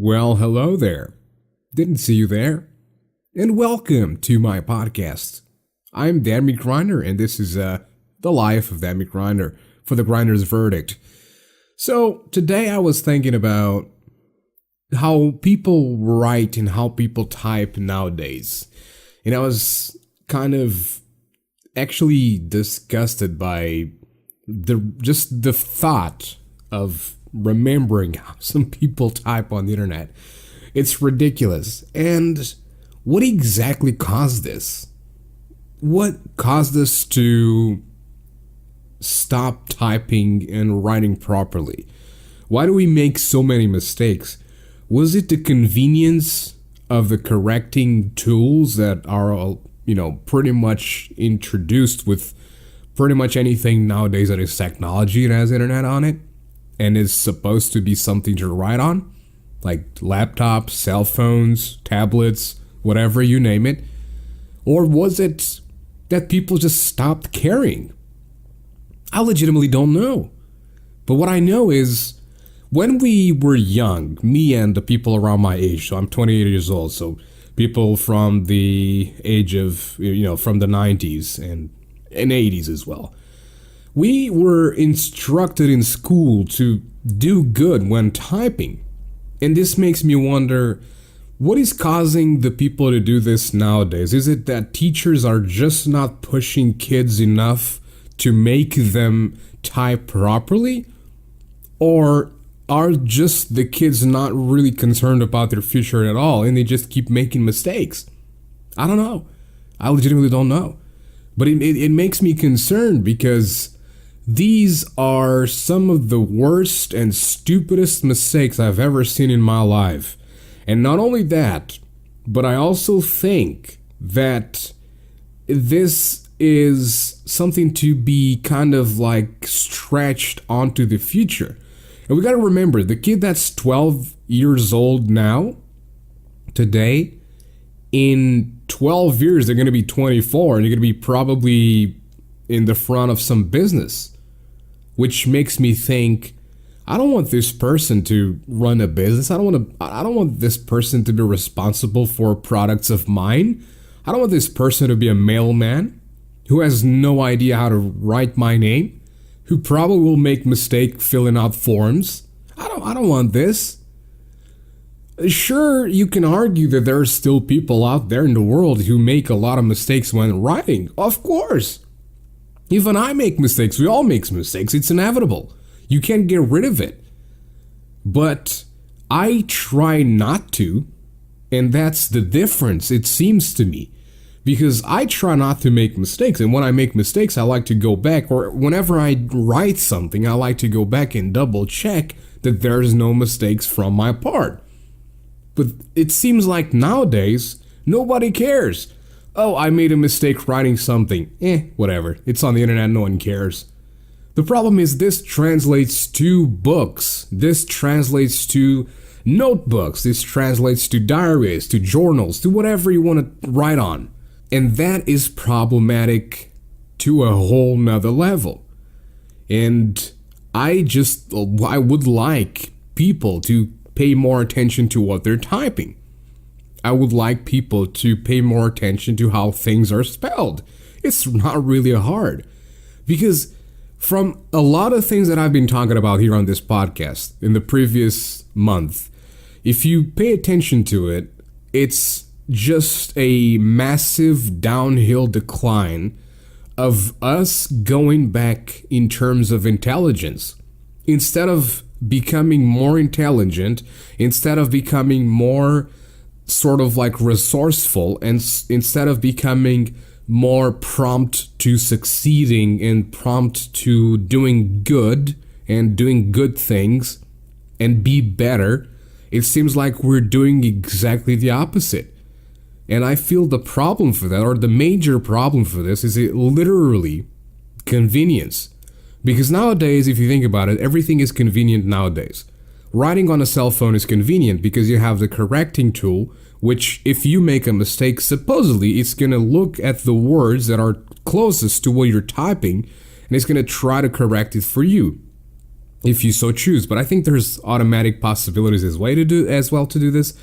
Well, hello there. Didn't see you there. And welcome to my podcast. I'm Dan McGrinder, and this is The Life of Dan McGrinder for The Grinder's Verdict. So, today I was thinking about how people write and how people type nowadays. And I was kind of actually disgusted by the thought of remembering how some people type on the internet. It's ridiculous. And what exactly caused this? What caused us to stop typing and writing properly? Why do we make so many mistakes? Was it the convenience of the correcting tools that are, pretty much introduced with pretty much anything nowadays that is technology and has internet on it and is supposed to be something to write on? Like laptops, cell phones, tablets, whatever, you name it. Or was it that people just stopped caring? I legitimately don't know. But what I know is when we were young, me and the people around my age, so I'm 28 years old, so people from the age of, from the 90s and 80s as well, we were instructed in school to do good when typing. And this makes me wonder, what is causing the people to do this nowadays? Is it that teachers are just not pushing kids enough to make them type properly? Or are just the kids not really concerned about their future at all and they just keep making mistakes? I don't know. I legitimately don't know. But it makes me concerned because these are some of the worst and stupidest mistakes I've ever seen in my life. And not only that, but I also think that this is something to be kind of like stretched onto the future. And we got to remember, the kid that's 12 years old now, today, in 12 years, they're going to be 24 and they're going to be probably in the front of some business. Which makes me think, I don't want this person to run a business. I don't want this person to be responsible for products of mine. I don't want this person to be a mailman who has no idea how to write my name, who probably will make mistake filling out forms. I don't want this. Sure, you can argue that there are still people out there in the world who make a lot of mistakes when writing. Of course. Even I make mistakes. We all make mistakes. It's inevitable. You can't get rid of it. But I try not to, and that's the difference, it seems to me. Because I try not to make mistakes, and when I make mistakes, I like to go back, or whenever I write something, I like to go back and double check that there's no mistakes from my part. But it seems like nowadays, nobody cares. Oh, I made a mistake writing something. Whatever. It's on the internet, no one cares. The problem is this translates to books. This translates to notebooks. This translates to diaries, to journals, to whatever you want to write on. And that is problematic to a whole nother level. And I would like people to pay more attention to what they're typing. I would like people to pay more attention to how things are spelled. It's not really hard. Because from a lot of things that I've been talking about here on this podcast in the previous month, if you pay attention to it, it's just a massive downhill decline of us going back in terms of intelligence. Instead of becoming more intelligent, instead of becoming more sort of like resourceful, and instead of becoming more prompt to succeeding and prompt to doing good and doing good things and be better, it seems like we're doing exactly the opposite. And I feel the problem for that, or the major problem for this, is it literally convenience. Because nowadays, if you think about it, everything is convenient nowadays. Writing on a cell phone is convenient because you have the correcting tool, which if you make a mistake, supposedly it's going to look at the words that are closest to what you're typing, and it's going to try to correct it for you. if you so choose. But I think there's automatic possibilities as well to do this.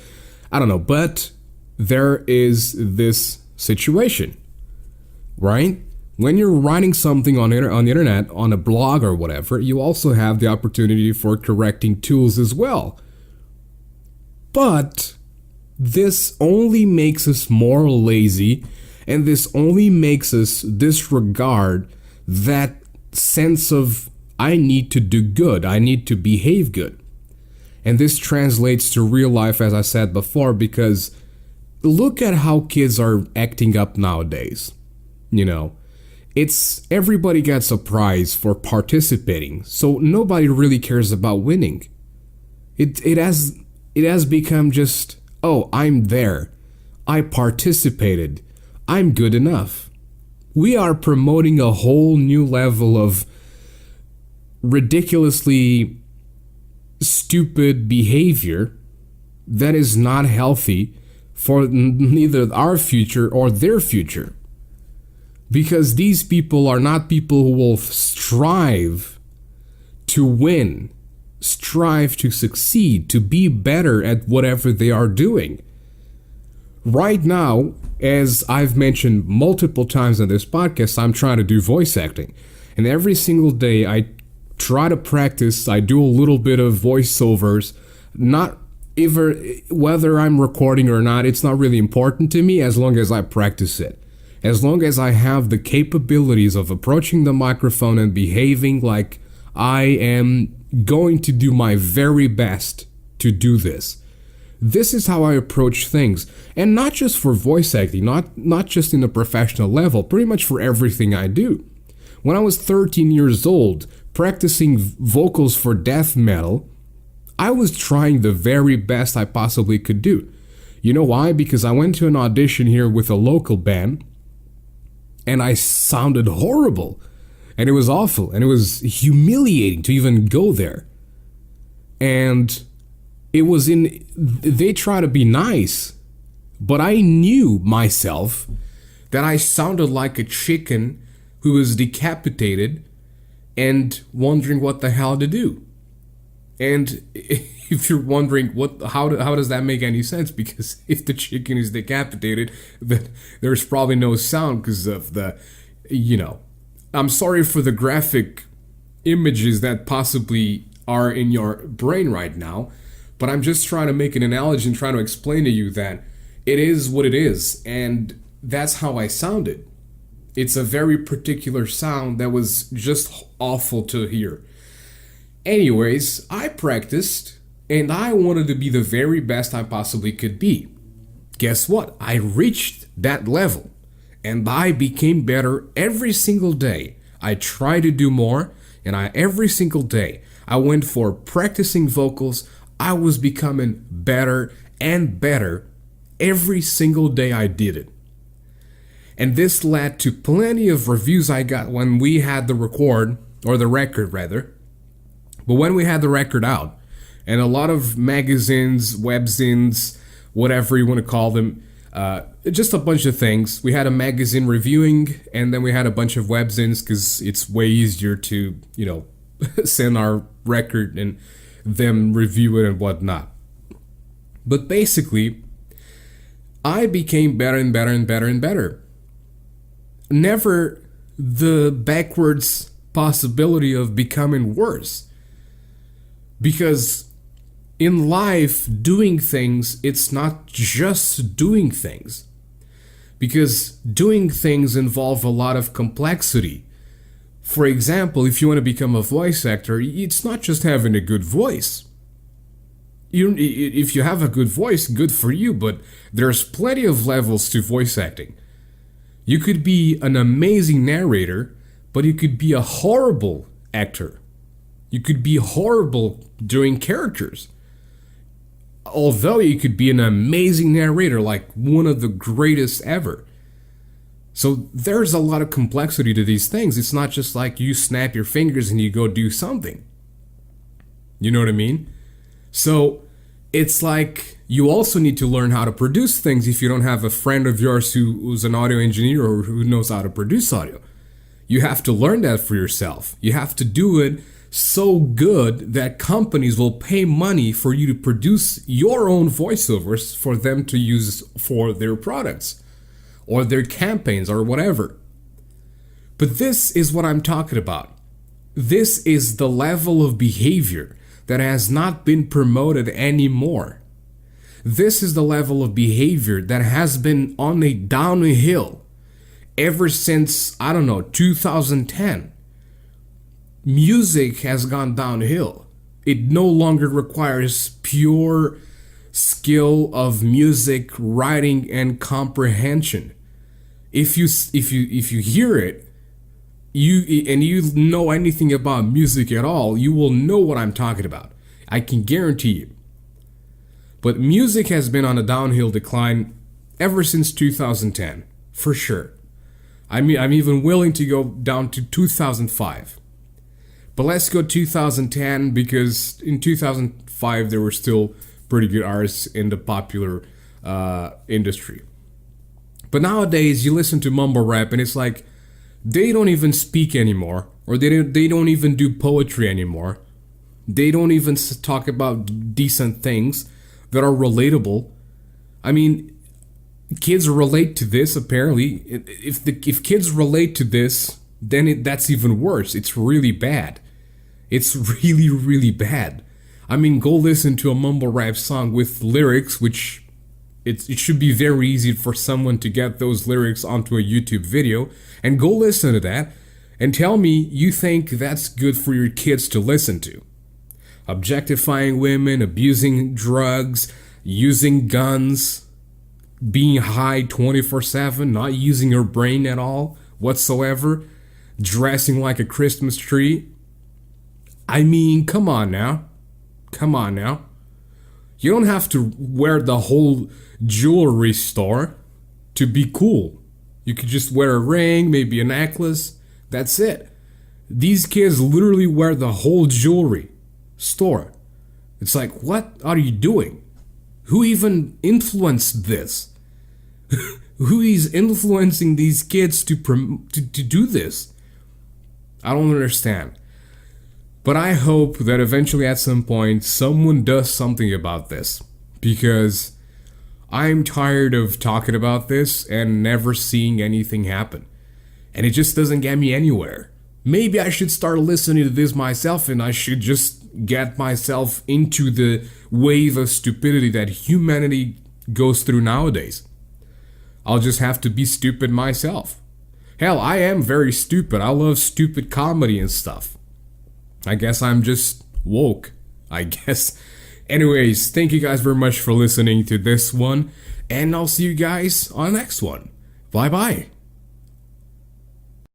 I don't know, but there is this situation, right? When you're writing something on the internet, on a blog or whatever, you also have the opportunity for correcting tools as well. But this only makes us more lazy, and this only makes us disregard that sense of, I need to do good, I need to behave good. And this translates to real life, as I said before, because look at how kids are acting up nowadays. You know, it's everybody gets a prize for participating, so nobody really cares about winning. It has become just, oh, I'm there, I participated, I'm good enough. We are promoting a whole new level of ridiculously stupid behavior that is not healthy for neither our future or their future. Because these people are not people who will strive to win, strive to succeed, to be better at whatever they are doing. Right now, as I've mentioned multiple times on this podcast, I'm trying to do voice acting. And every single day I try to practice, I do a little bit of voiceovers, not even whether I'm recording or not, it's not really important to me as long as I practice it. As long as I have the capabilities of approaching the microphone and behaving like I am going to do my very best to do this. This is how I approach things. And not just for voice acting, not just in a professional level, pretty much for everything I do. When I was 13 years old, practicing vocals for death metal, I was trying the very best I possibly could do. You know why? Because I went to an audition here with a local band, and I sounded horrible, and it was awful, and it was humiliating to even go there. And they try to be nice, but I knew myself that I sounded like a chicken who was decapitated and wondering what the hell to do. And if you're wondering how does that make any sense? Because if the chicken is decapitated, then there's probably no sound because of the, I'm sorry for the graphic images that possibly are in your brain right now, but I'm just trying to make an analogy and trying to explain to you that it is what it is, and that's how I sounded. It's a very particular sound that was just awful to hear. Anyways, I practiced, and I wanted to be the very best I possibly could be. Guess what? I reached that level, and I became better every single day. I tried to do more, and every single day, I went for practicing vocals. I was becoming better and better every single day I did it. And this led to plenty of reviews I got when we had the record rather. But when we had the record out, and a lot of magazines, webzines, whatever you want to call them, just a bunch of things. We had a magazine reviewing, and then we had a bunch of webzines because it's way easier to, send our record and them review it and whatnot. But basically, I became better and better and better and better. Never the backwards possibility of becoming worse. Because in life, doing things, it's not just doing things. Because doing things involve a lot of complexity. For example, if you want to become a voice actor, it's not just having a good voice. If you have a good voice, good for you, but there's plenty of levels to voice acting. You could be an amazing narrator, but you could be a horrible actor. You could be horrible doing characters. Although you could be an amazing narrator, like one of the greatest ever. So there's a lot of complexity to these things. It's not just like you snap your fingers and you go do something. You know what I mean? So it's like you also need to learn how to produce things if you don't have a friend of yours who's an audio engineer or who knows how to produce audio. You have to learn that for yourself. You have to do it so good that companies will pay money for you to produce your own voiceovers for them to use for their products or their campaigns or whatever. But this is what I'm talking about. This is the level of behavior that has not been promoted anymore. This is the level of behavior that has been on a downhill ever since, 2010. Music has gone downhill. It no longer requires pure skill of music writing and comprehension. If you hear it, you know anything about music at all, you will know what I'm talking about. I can guarantee you. But music has been on a downhill decline ever since 2010, for sure. I'm even willing to go down to 2005. But let's go 2010 because in 2005 there were still pretty good artists in the popular industry. But nowadays you listen to mumble rap and it's like they don't even speak anymore, or they don't even do poetry anymore. They don't even talk about decent things that are relatable. I mean, kids relate to this apparently. If kids relate to this, then that's even worse. It's really bad. It's really, really bad. I mean, go listen to a mumble rap song with lyrics, which it should be very easy for someone to get those lyrics onto a YouTube video, and go listen to that and tell me you think that's good for your kids to listen to. Objectifying women, abusing drugs, using guns, being high 24/7, not using your brain at all whatsoever, dressing like a Christmas tree. I mean, come on now. Come on now. You don't have to wear the whole jewelry store to be cool. You could just wear a ring, maybe a necklace. That's it. These kids literally wear the whole jewelry store. It's like, what are you doing? Who even influenced this? Who is influencing these kids to do this? I don't understand. But I hope that eventually at some point someone does something about this, because I'm tired of talking about this and never seeing anything happen. And it just doesn't get me anywhere. Maybe I should start listening to this myself, and I should just get myself into the wave of stupidity that humanity goes through nowadays. I'll just have to be stupid myself. Hell, I am very stupid. I love stupid comedy and stuff. I guess I'm just woke, I guess. Anyways, thank you guys very much for listening to this one, and I'll see you guys on the next one. Bye bye.